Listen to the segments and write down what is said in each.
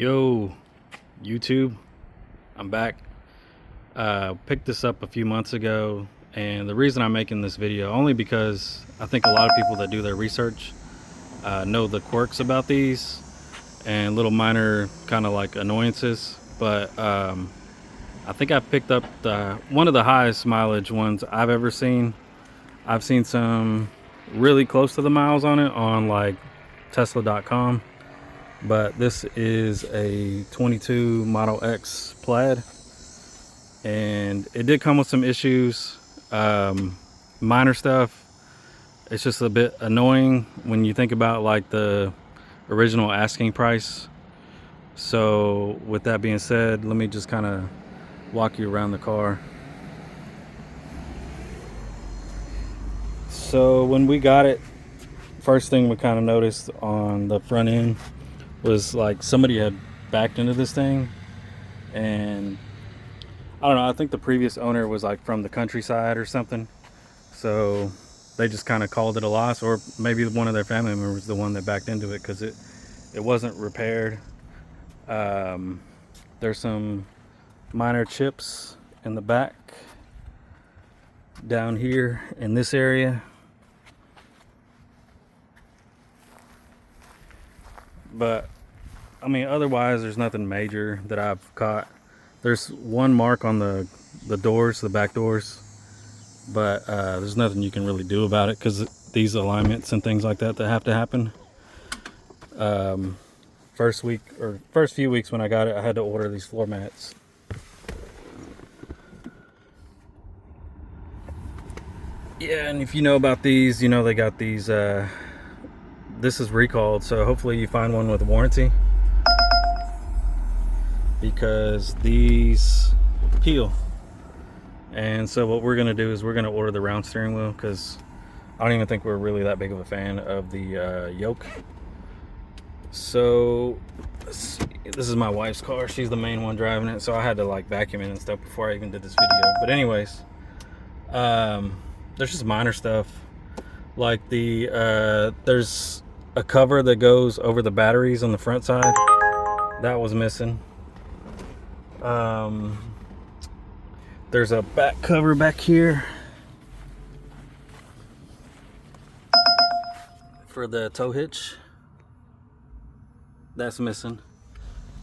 Yo, YouTube, I'm back. Picked this up a few months ago, and the reason I'm making this video only because I think a lot of people that do their research know the quirks about these and little minor kind of like annoyances. But I think I picked up one of the highest mileage ones I've ever seen. I've seen some really close to the miles on it on like Tesla.com. But this is a 22 Model X plaid, and it did come with some issues, minor stuff. It's just a bit annoying when you think about like the original asking price. So with that being said, let me just kind of walk you around the car. So when we got it, first thing we kind of noticed on the front end was like somebody had backed into this thing, and I don't know, I think the previous owner was like from the countryside or something, so they just kind of called it a loss, or maybe one of their family members was the one that backed into it because it wasn't repaired. There's some minor chips in the back down here in this area, but I mean, otherwise there's nothing major that I've caught. There's one mark on the doors, the back doors, but there's nothing you can really do about it because these alignments and things like that have to happen. First few weeks when I got it, I had to order these floor mats. Yeah, and if you know about these, you know they got these, this is recalled, so hopefully you find one with a warranty, because these peel. And so what we're gonna do is we're gonna order the round steering wheel, because I don't even think we're really that big of a fan of the yoke. So let's see. This is my wife's car, she's the main one driving it, so I had to like vacuum it and stuff before I even did this video. But anyways, there's just minor stuff like there's a cover that goes over the batteries on the front side that was missing. There's a back cover back here for the tow hitch that's missing.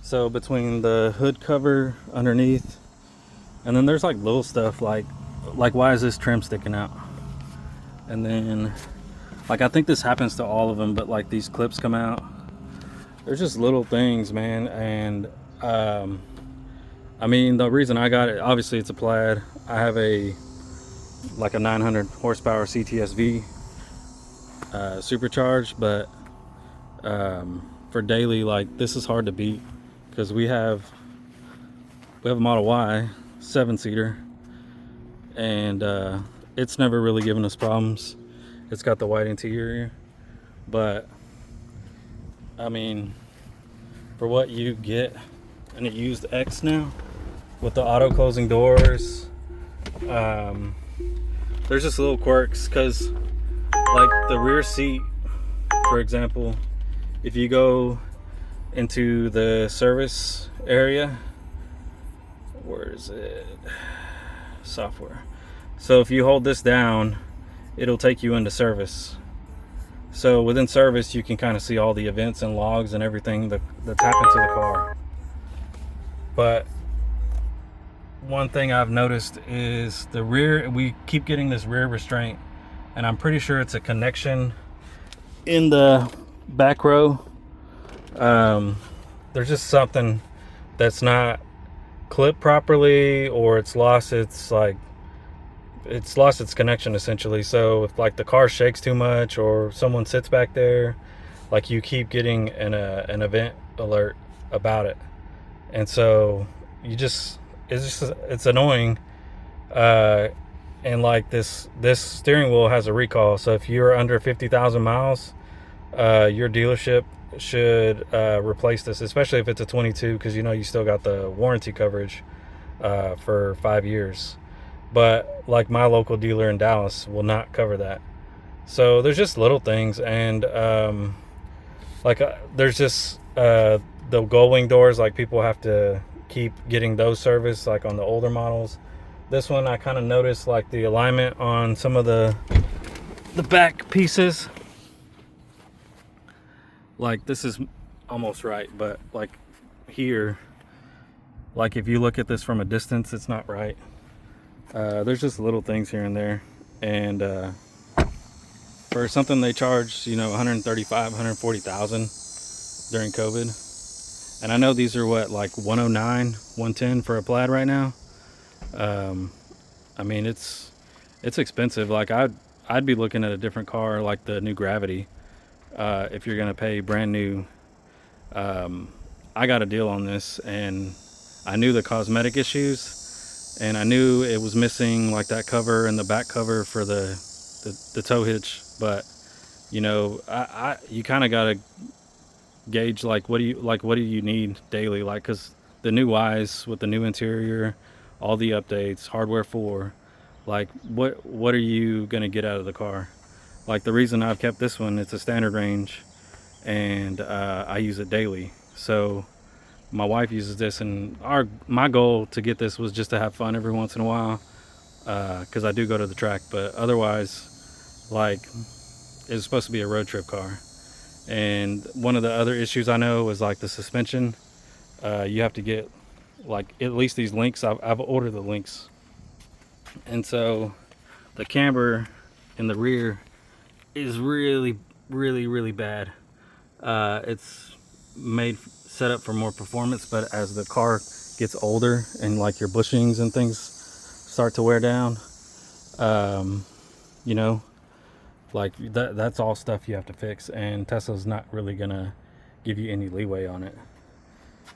So between the hood cover underneath, and then there's like little stuff like why is this trim sticking out? And then like I think this happens to all of them, but like these clips come out. There's just little things, man. And I mean, the reason I got it, obviously it's a plaid. I have a 900 horsepower CTSV supercharged, but for daily, like this is hard to beat because we have a Model Y 7-seater, and it's never really given us problems. It's got the white interior, but I mean, for what you get in a used X now with the auto closing doors, there's just little quirks, because like the rear seat, for example, if you go into the service area, where is it? Software. So if you hold this down, it'll take you into service. So within service, you can kind of see all the events and logs and everything that's happened to the car. But one thing I've noticed is the rear, we keep getting this rear restraint, and I'm pretty sure it's a connection in the back row. There's just something that's not clipped properly, or it's lost its connection essentially. So if like the car shakes too much or someone sits back there, like you keep getting an event alert about it, and so it's annoying. And like this steering wheel has a recall, so if you're under 50,000 miles, your dealership should replace this, especially if it's a 22, because you know you still got the warranty coverage for 5 years. But like my local dealer in Dallas will not cover that. So there's just little things, and there's just the gull wing doors, like people have to keep getting those serviced, like on the older models. This one, I kind of noticed like the alignment on some of the back pieces. Like this is almost right, but like here, like if you look at this from a distance, it's not right. There's just little things here and there, and for something they charged, you know, 135, 140,000 during COVID, and I know these are what, like 109, 110 for a plaid right now. I mean, it's expensive. Like I'd be looking at a different car, like the new Gravity, if you're gonna pay brand new. I got a deal on this, and I knew the cosmetic issues, and I knew it was missing like that cover and the back cover for the tow hitch. But you know, you kind of gotta gauge like what do you need daily, like, because the new Ys with the new interior, all the updates, hardware 4, like what are you gonna get out of the car? Like the reason I've kept this one, it's a standard range, and I use it daily. So my wife uses this, and my goal to get this was just to have fun every once in a while, because I do go to the track, but otherwise, like, it's supposed to be a road trip car. And one of the other issues I know is like the suspension. You have to get like at least these links. I've ordered the links, and so the camber in the rear is really really bad. It's set up for more performance, but as the car gets older and like your bushings and things start to wear down, you know, like that's all stuff you have to fix, and Tesla's not really gonna give you any leeway on it.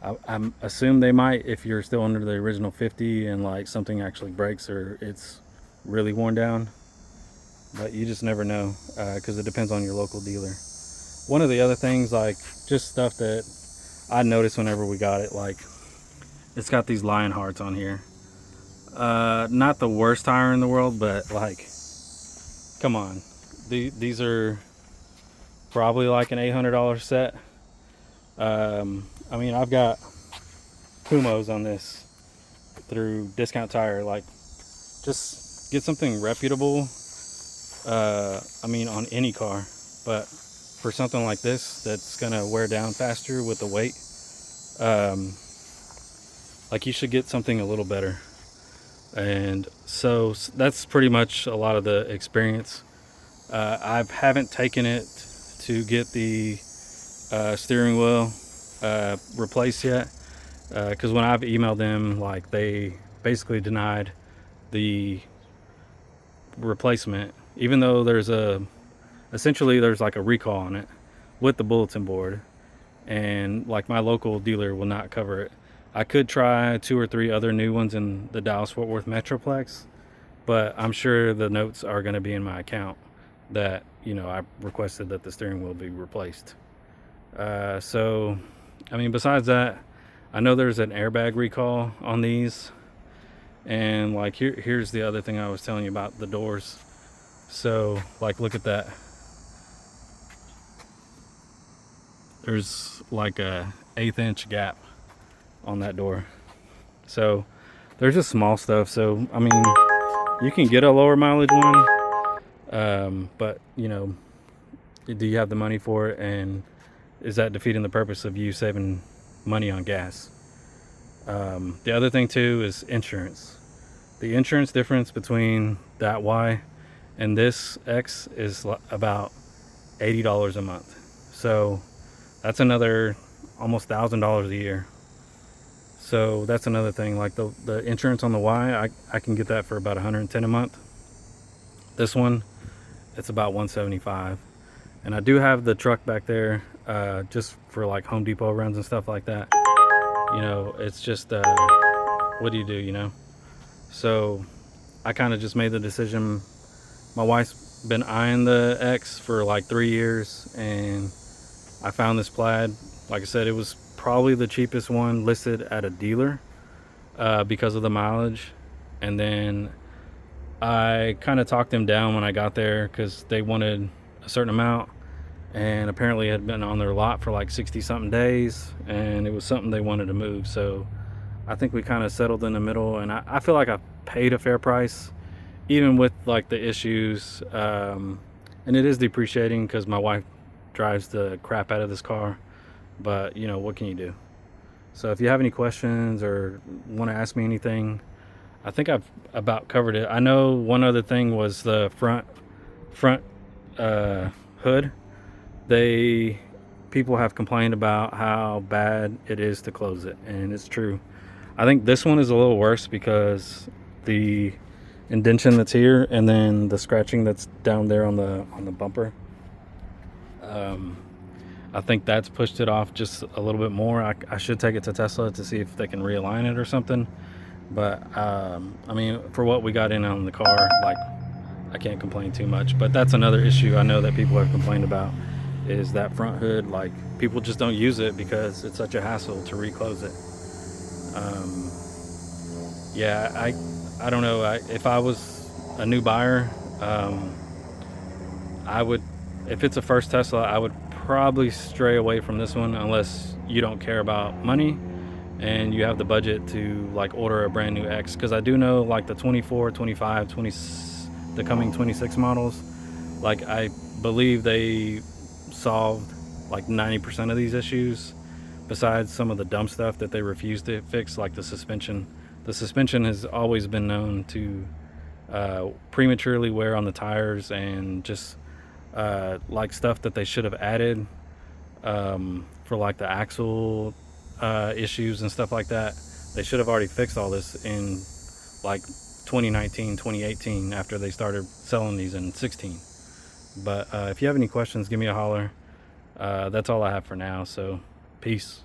I assume they might if you're still under the original 50 and like something actually breaks or it's really worn down, but you just never know, because it depends on your local dealer. One of the other things, like just stuff that I noticed whenever we got it, like it's got these lion hearts on here. Not the worst tire in the world, but like, come on. These are probably like an $800 set. I mean, I've got Kumos on this through Discount Tire. Like, just get something reputable. I mean, on any car, but for something like this that's gonna wear down faster with the weight, like you should get something a little better. And so that's pretty much a lot of the experience. I haven't taken it to get the steering wheel replaced yet, because when I've emailed them, like they basically denied the replacement, even though essentially there's like a recall on it with the bulletin board, and like my local dealer will not cover it. I could try 2 or 3 other new ones in the Dallas-Fort Worth Metroplex, but I'm sure the notes are going to be in my account that, you know, I requested that the steering wheel be replaced. So, I mean, besides that, I know there's an airbag recall on these, and like here's the other thing I was telling you about the doors. So, like, look at that. There's like a 1/8 inch gap on that door. So there's just small stuff. So I mean, you can get a lower mileage one, but you know, do you have the money for it, and is that defeating the purpose of you saving money on gas? The other thing too is insurance. The insurance difference between that Y and this X is about $80 a month. So that's another almost $1,000 a year. So that's another thing. Like the insurance on the Y, I can get that for about $110 a month. This one, it's about $175. And I do have the truck back there, just for like Home Depot runs and stuff like that. You know, it's just, what do, you know? So I kind of just made the decision. My wife's been eyeing the X for like 3 years, and I found this plaid. Like I said, it was probably the cheapest one listed at a dealer, because of the mileage. And then I kind of talked them down when I got there, because they wanted a certain amount, and apparently it had been on their lot for like 60 something days, and it was something they wanted to move. So I think we kind of settled in the middle, and I feel like I paid a fair price, even with like the issues. And it is depreciating because my wife drives the crap out of this car, but you know, what can you do? So if you have any questions or want to ask me anything, I think I've about covered it. I know one other thing was the front hood. They People have complained about how bad it is to close it, and it's true. I think this one is a little worse because the indentation that's here and then the scratching that's down there on the bumper. Um, I think that's pushed it off just a little bit more. I should take it to Tesla to see if they can realign it or something. But I mean, for what we got in on the car, like, I can't complain too much. But that's another issue I know that people have complained about, is that front hood. Like, people just don't use it because it's such a hassle to reclose it. Yeah, I don't know. If I was a new buyer, I would, if it's a first Tesla, I would probably stray away from this one unless you don't care about money and you have the budget to like order a brand new X. Because I do know like the 24, 25, 20, the coming 26 models, like I believe they solved like 90% of these issues, besides some of the dumb stuff that they refused to fix, like the suspension. The suspension has always been known to prematurely wear on the tires, and just like stuff that they should have added for like the axle issues and stuff like that. They should have already fixed all this in like 2019, 2018, after they started selling these in 16. But if you have any questions, give me a holler. That's all I have for now, so peace.